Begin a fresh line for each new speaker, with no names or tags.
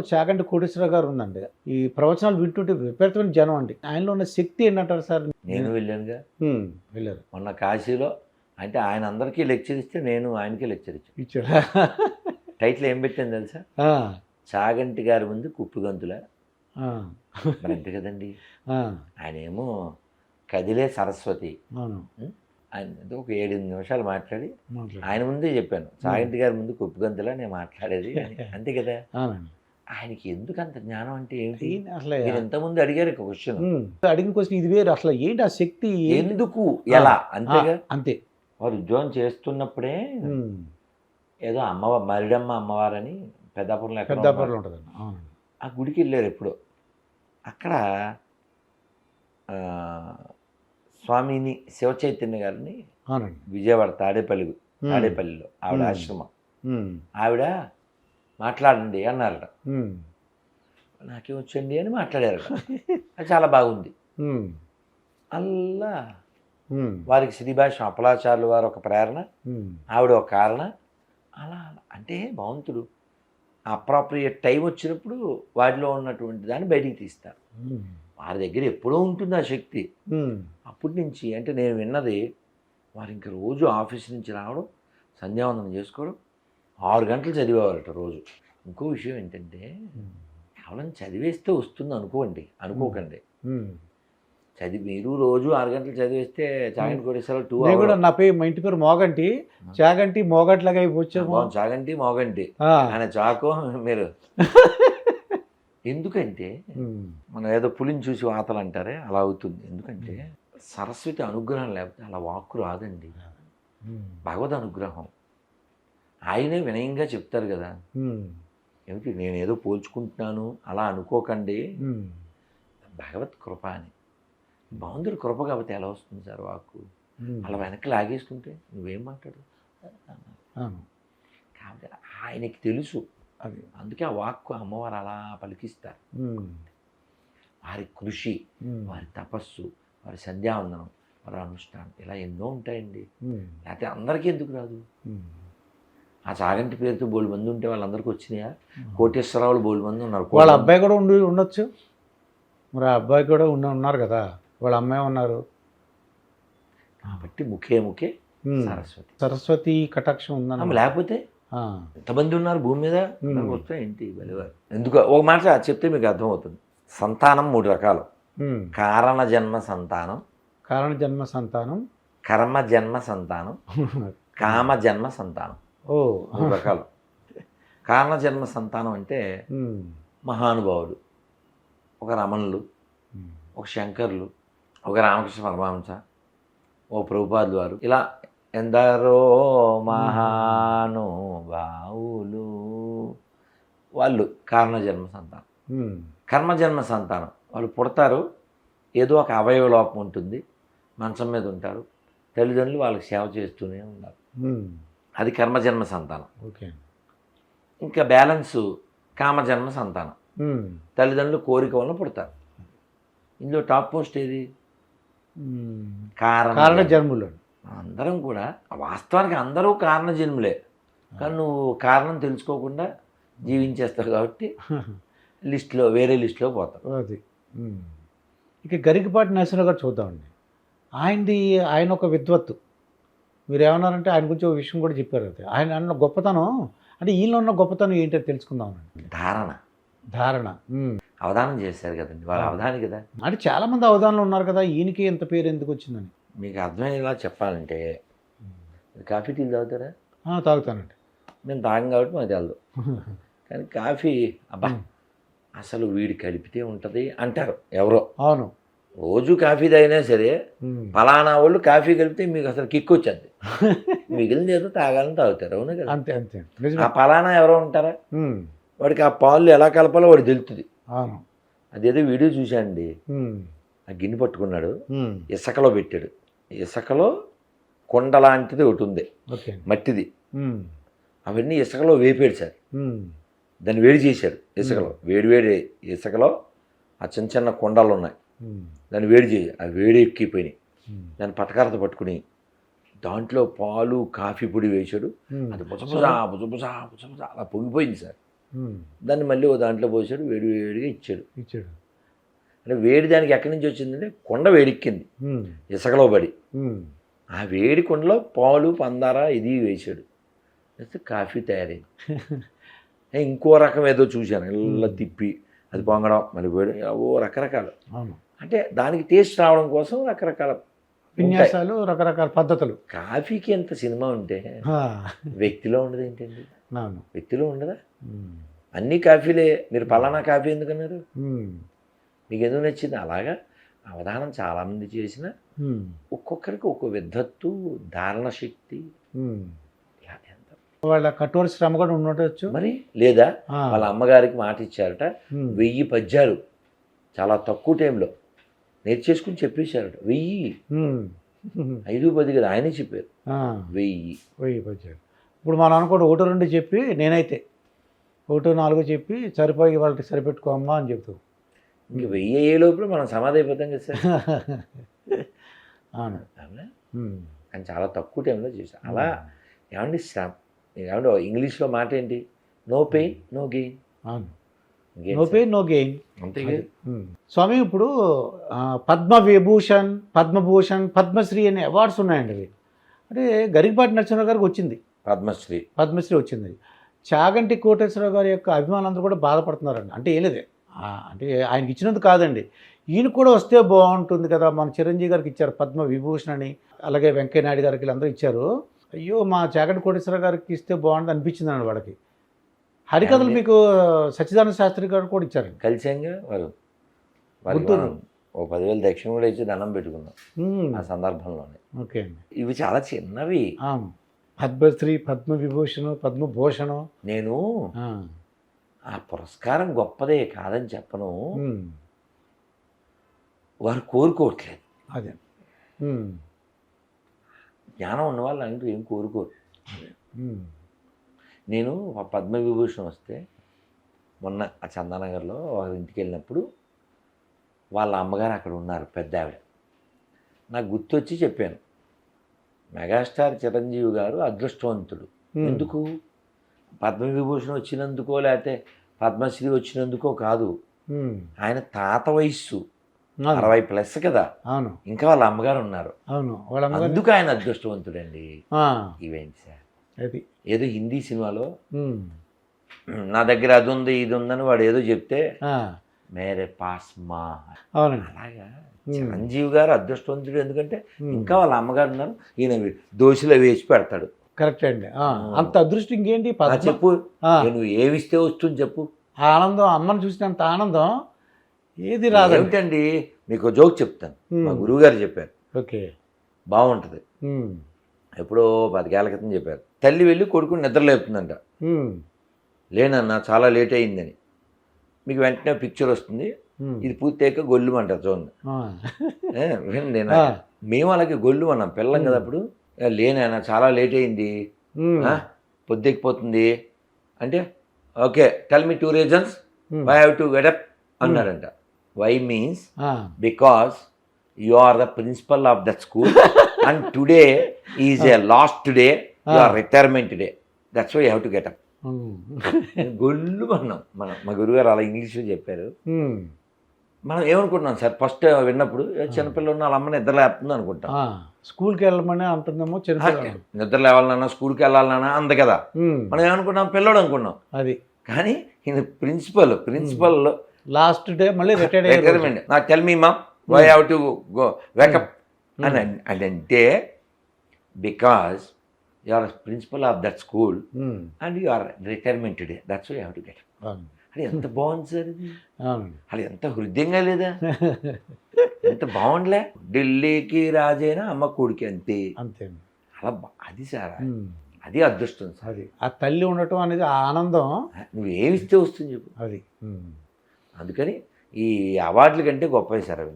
చాగంటి కోటేశ్వరరావు గారు ఉందండి. ఈ ప్రవచనాలు వింటుంటే విపరీతమైన జనం అండి. ఆయనలో ఉన్న శక్తి ఏంటంటారు సార్?
నేను వెళ్ళానుగా,
వెళ్ళారు
మొన్న కాశీలో. అంటే ఆయన అందరికీ లెక్చర్ ఇస్తే నేను ఆయనకే లెక్చర్
ఇచ్చాడు.
టైటిల్ ఏం పెట్టాను తెలుసా? చాగంటి గారి ముందు కుప్పిగంతుల. మరి అంతే కదండి. ఆయన ఏమో కదిలే సరస్వతి. ఆయన ఒక 7 నిమిషాలు మాట్లాడి ఆయన ముందే చెప్పాను, చాగంటి గారి ముందు కుప్పిగంతులా నేను మాట్లాడేది అంతే కదా. ఆయనకి ఎందుకు అంత జ్ఞానం అంటే ఏంటి అసలు? ఇంతకుముందు అడిగారు క్వశ్చన్,
అడిగిన క్వశ్చన్ ఇది వేరు. అసలు ఏంటి ఆ శక్తి,
ఎందుకు, ఎలా? అంతేగా.
అంతే.
వారు ఉద్యోగం చేస్తున్నప్పుడే ఏదో మరిడమ్మ అమ్మవారని పెద్దాపురంలో
ఉంటుంది,
ఆ గుడికి వెళ్ళారు ఎప్పుడో. అక్కడ స్వామిని శివచైతన్య గారిని విజయవాడ తాడేపల్లిలో ఆవిడ ఆశ్రమం, ఆవిడ మాట్లాడండి అన్నారట. నాకేమొచ్చండి అని మాట్లాడారట. అది చాలా బాగుంది. అల్లా వారికి శ్రీభాష అప్పలాచార్యులు వారు ఒక ప్రేరణ, ఆవిడ ఒక కారణ. అలా అంటే భగవంతుడు అప్రాప్రియేట్ టైం వచ్చినప్పుడు వాటిలో ఉన్నటువంటి దాన్ని బయటికి తీస్తారు. వారి దగ్గర ఎప్పుడో ఉంటుంది ఆ శక్తి. అప్పటి నుంచి అంటే నేను విన్నది, వారు ఇంక రోజు ఆఫీస్ నుంచి రావడం, సంధ్యావందనం చేసుకోవడం, 6 గంటలు చదివేవారట రోజు. ఇంకో విషయం ఏంటంటే, కేవలం చదివేస్తే వస్తుంది అనుకోకండి. మీరు రోజు 6 గంటలు చదివేస్తే చాగంటి కోటేశ్వరరావు 2 hours.
కూడా నా పేరు, మా ఇంటి పేరు మోగంటి, చాగంటి మోగట్లాగా వచ్చాము.
చాగంటి మోగంటి ఆయన చాకో మీరు. ఎందుకంటే మనం ఏదో పులిని చూసి వాతలు అంటారే అలా అవుతుంది. ఎందుకంటే సరస్వతి అనుగ్రహం లేకపోతే అలా వాక్కు రాదండి. భగవద్ అనుగ్రహం. ఆయనే వినయంగా చెప్తారు కదా, ఏమిటి నేనేదో పోల్చుకుంటున్నాను అలా అనుకోకండి, భగవత్ కృప అని. భగవంతుడి కృప కాబట్టి ఎలా వస్తుంది సార్ వాక్కు? అలా వెనక్కి లాగేసుకుంటే నువ్వేం మాట్లాడు కాబట్టి ఆయనకి తెలుసు అది. అందుకే ఆ వాక్కు అమ్మవారు అలా పలికిస్తారు. వారి కృషి, వారి తపస్సు, వారి సంధ్యావందనం, వారి అనుష్ఠానం ఇలా ఎన్నో ఉంటాయండి. లేకపోతే అందరికీ ఎందుకు రాదు? ఆ చాగంటి పేరుతో బోల్డ్ మంది ఉంటే వాళ్ళందరికీ వచ్చినాయా? కోటేశ్వరరావులు బోల్డ్ మంది ఉన్నారు.
వాళ్ళ అబ్బాయి కూడా ఉండొచ్చు. మరి ఆ అబ్బాయి కూడా ఉన్నారు కదా, వాళ్ళ అమ్మాయి ఉన్నారు.
కాబట్టి ముఖే
సరస్వతి కటాక్షం ఉందన్న.
లేకపోతే ఎంతమంది ఉన్నారు భూమి మీద, వస్తే ఏంటి వెలువారు. ఎందుకు ఒక మాట చెప్తే మీకు అర్థమవుతుంది. సంతానం 3 రకాలు. కారణ జన్మ సంతానం, కర్మ జన్మ సంతానం, కామ జన్మ సంతానం. 3 రకాలు. కారణ జన్మ సంతానం అంటే మహానుభావులు, ఒక రమణులు, ఒక శంకర్లు, ఒక రామకృష్ణ పరమహంస, ఓ ప్రభుపాదులు వారు, ఇలా ఎందరో మహానుభావులు వాళ్ళు కారణజన్మ సంతానం. కర్మజన్మ సంతానం వాళ్ళు పుడతారు, ఏదో ఒక అవయవ లోపం ఉంటుంది, మంచం మీద ఉంటారు, తల్లిదండ్రులు వాళ్ళకి సేవ చేస్తూనే ఉన్నారు. అది కర్మజన్మ సంతానం. ఇంకా బ్యాలెన్సు కామజన్మ సంతానం. తల్లిదండ్రులు కోరిక వలన పుడతారు. ఇందులో టాప్ పోస్ట్ ఏది? కారణ
జన్ములు.
అందరం కూడా వాస్తవానికి అందరూ కారణ జన్ములే, కానీ నువ్వు కారణం తెలుసుకోకుండా జీవించేస్తావు కాబట్టి వేరే లిస్టులో పోతావు.
అది ఇక గరికపాటి నరసింహరావు గారు చూద్దామండి. ఆయన ఒక విద్వత్తు. మీరు ఏమన్నారంటే ఆయన గురించి ఒక విషయం కూడా చెప్పారు. అయితే ఆయన అన్న గొప్పతనం అంటే ఈయనలో ఉన్న గొప్పతనం ఏంటో తెలుసుకుందామండి. ధారణ
అవధానం చేశారు కదండి, వాళ్ళ అవధాని కదా.
అంటే చాలామంది అవధానంలో ఉన్నారు కదా, ఈయనకి ఎంత పేరు ఎందుకు వచ్చిందని
మీకు అర్థమయ్యేలా చెప్పాలంటే, కాఫీ టీలు తాగుతారా?
తాగుతానండి.
మేము తాగం కాబట్టి మాకు తెలదు. కానీ కాఫీ అబ్బా అసలు వీడి కలిపితే ఉంటుంది అంటారు ఎవరో.
అవును.
రోజు కాఫీ తాగినా సరే ఫలానా వాళ్ళు కాఫీ కలిపితే మీకు అసలు కిక్ వచ్చేది, మిగిలిన ఏదో తాగాలని తాగుతారు. అవును కదా.
అంతే.
ఆ ఫలానా ఎవరో ఉంటారా, వాడికి ఆ పాలు ఎలా కలపాలో వాడికి తెలుస్తుంది. అదేదో వీడియో చూశానండి, ఆ గిన్నె పట్టుకున్నాడు, ఇసుకలో పెట్టాడు, ఇసుకలో కొండ లాంటిది ఒకటి ఉంది మట్టిది, అవన్నీ ఇసుకలో వేపాడు సార్. దాన్ని వేడి చేశారు ఇసుకలో, వేడి ఇసుకలో ఆ చిన్న చిన్న కొండలు ఉన్నాయి, దాన్ని వేడి చేసి ఆ వేడి ఎక్కిపోయినాయి. దాన్ని పటకారత పట్టుకుని దాంట్లో పాలు కాఫీ పొడి వేసాడు. అది బుజబుజా అలా పొంగిపోయింది సార్. దాన్ని మళ్ళీ ఓ దాంట్లో పోసాడు, వేడి వేడిగా ఇచ్చాడు.
ఇచ్చాడు.
అంటే వేడి దానికి ఎక్కడి నుంచి వచ్చిందంటే కొండ వేడెక్కింది ఇసుకలో పడి. ఆ వేడి కుండలో పాలు పందార ఇది వేసాడు, వేస్తే కాఫీ తయారైంది. ఇంకో రకం ఏదో చూశాను, ఇలా తిప్పి అది పొంగడం మళ్ళీ వేడి, ఓ రకరకాలు. అంటే దానికి టేస్ట్ రావడం కోసం రకరకాల
విన్యాసాలు, రకరకాల పద్ధతులు.
కాఫీకి ఎంత సినిమా ఉంటే వ్యక్తిలో ఉండదు ఏంటండి? వ్యక్తిలో ఉండదా? అన్ని కాఫీలే. మీరు పలానా కాఫీ ఎందుకన్నారు? మీకు ఎందుకు నచ్చింది? అలాగా అవధానం చాలామంది చేసిన ఒక్కొక్కరికి ఒక్కో విద్ధత్తు, ధారణ శక్తి,
వాళ్ళ కఠోర శ్రమ కూడా ఉండవచ్చు
మరి. లేదా వాళ్ళ అమ్మగారికి మాట ఇచ్చారట, 1000 పద్యాలు చాలా తక్కువ టైంలో నేర్చేసుకుని చెప్పేశారట. 1000, 5, 10 కదా, ఆయనే చెప్పారు. 1000
పద్యాలు. ఇప్పుడు మనం అనుకోండి 1, 2 చెప్పి, నేనైతే 1, 4 చెప్పి సరిపోయి వాళ్ళకి సరిపెట్టుకోమ్మా అని చెప్తాం.
ఇంక 1000 అయ్యే లోపల మనం సమాధి అయిపోతాం కదా సార్.
అవును.
కానీ చాలా తక్కువ టైంలో చేశాను. అలా ఏమండి ఏమంటే ఇంగ్లీష్లో మాట ఏంటి? No pain no gain.
అవును, నో పెయిన్ నో గెయిన్.
అంతే.
స్వామి, ఇప్పుడు పద్మవిభూషణ్, పద్మభూషణ్, పద్మశ్రీ అనే అవార్డ్స్ ఉన్నాయండి అవి. అంటే గరికపాటి నరసింహరావు గారికి వచ్చింది పద్మశ్రీ వచ్చింది. చాగంటి కోటేశ్వరరావు గారి యొక్క అభిమానులందరూ కూడా బాధపడుతున్నారండి. అంటే ఏం లేదే, అంటే ఆయనకి ఇచ్చినందుకు కాదండి, ఈయన కూడా వస్తే బాగుంటుంది కదా. మన చిరంజీవి గారికి ఇచ్చారు పద్మ విభూషణ్ అని, అలాగే వెంకయ్యనాయుడు గారికి వీళ్ళందరూ ఇచ్చారు. అయ్యో, మా చాగంటి కోటేశ్వరరావు గారికి ఇస్తే బాగుంటుంది అనిపించింది అండి వాళ్ళకి. హరికథలు మీకు సచ్చిదానంద శాస్త్రి గారు కూడా ఇచ్చారు.
కలిసాంగా వారు ఓ 10,000 దక్షిణ కూడా ఇచ్చి దండం పెట్టుకున్నాం ఆ సందర్భంలోనే.
ఓకే అండి.
ఇవి చాలా చిన్నవి.
పద్మశ్రీ, పద్మవిభూషణ్, పద్మభూషణం.
నేను ఆ పురస్కారం గొప్పదే కాదని చెప్పను, వారు కోరుకోవట్లేదు.
అదే
జ్ఞానం ఉన్నవాళ్ళు అంటూ ఏం కోరుకోరు. నేను పద్మవిభూషణ్ వస్తే మొన్న ఆ చందానగర్లో వాళ్ళ ఇంటికి వెళ్ళినప్పుడు వాళ్ళ అమ్మగారు అక్కడ ఉన్నారు, పెద్ద ఆవిడ. నాకు గుర్తొచ్చి చెప్పాను, మెగాస్టార్ చిరంజీవి గారు అదృష్టవంతుడు. ఎందుకు? పద్మవిభూషణ్ వచ్చినందుకో లేకపోతే పద్మశ్రీ వచ్చినందుకో కాదు, ఆయన తాత వయస్సు 60+ కదా.
అవును.
ఇంకా వాళ్ళ అమ్మగారు ఉన్నారు.
అవును,
అందుకు ఆయన అదృష్టవంతుడండి. ఈవెంట్ సార్, ఏదో హిందీ సినిమాలో నా దగ్గర అది ఉంది ఇది ఉందని వాడు ఏదో చెప్తే మేరే పాస్ మా, అలాగా చిరంజీవి గారు అదృష్టవంతుడు. ఎందుకంటే ఇంకా వాళ్ళ అమ్మగారు ఉన్నారు, ఈయన దోశలో వేసి పెడతాడు.
కరెక్ట్ అండి. అంత అదృష్టం ఇంకేంటి?
చెప్పు, నువ్వు ఏమిస్తే వస్తుంది చెప్పు.
ఆనందం, అమ్మని చూసినంత ఆనందం ఏది రాదు.
ఏమిటండి, మీకు జోక్ చెప్తాను. మా గురువు గారు చెప్పారు.
ఓకే,
బాగుంటుంది. ఎప్పుడో 10 ఏళ్ల క్రితం చెప్పారు. తల్లి వెళ్ళి కొడుకుని నిద్రలేపుతుందంట. లేనన్నా చాలా లేట్ అయిందని. మీకు వెంటనే పిక్చర్ వస్తుంది, ఇది పూర్తయ్యాక గొల్లు అంటారు చూడండి. నేను మేము అలాగే గొల్లు అన్నాం పిల్లం కదా అప్పుడు. లేనన్నా చాలా లేట్ అయింది, పొద్దెక్కిపోతుంది అంటే, okay tell me 2 reasons why I have to get up అన్నారంట. Why means because you are the principal of that school and today is a last day, you are retirement day, that's why you have to get up. గొల్లు అన్నాం మనం. మా గురుగారు అలా ఇంగ్లీష్లో చెప్పారు. మనం ఏమనుకుంటున్నాం సార్, ఫస్ట్ విన్నప్పుడు చిన్నపిల్లలు ఉన్న వాళ్ళ అమ్మ నిద్ర లేపుతుంది అనుకుంటాం.
స్కూల్కి వెళ్ళమని అంటుందేమో,
నిద్ర లేవాలన్నా స్కూల్కి వెళ్ళాలన్నా అంద కదా. మనం ఏమనుకున్నాం, పిల్లడు అనుకున్నాం.
అది
కానీ ఈయన ప్రిన్సిపల్
లాస్ట్ డే మళ్ళీ
రిటైర్మెంట్. నాకు tell me mom why have to go wake up అని అంటే, because you are principal of that school and you are retirement day, that's why you have to get up. అది ఎంత బాగుంది sir ఇది. అది ఎంత హృదయంగా లేదా, ఎంత బాగుండలే. ఢిల్లీకి రాజైనా అమ్మ కొడుకి అంతే
అంతే.
అలా అది సార్, అది అదృష్టం సార్.
అది ఆ తల్లి ఉండటం అనేది ఆనందం.
నువ్వు ఏమిస్తే వస్తుంది చెప్పు.
అది
అందుకని ఈ అవార్డుల కంటే గొప్పవి సార్ అవి.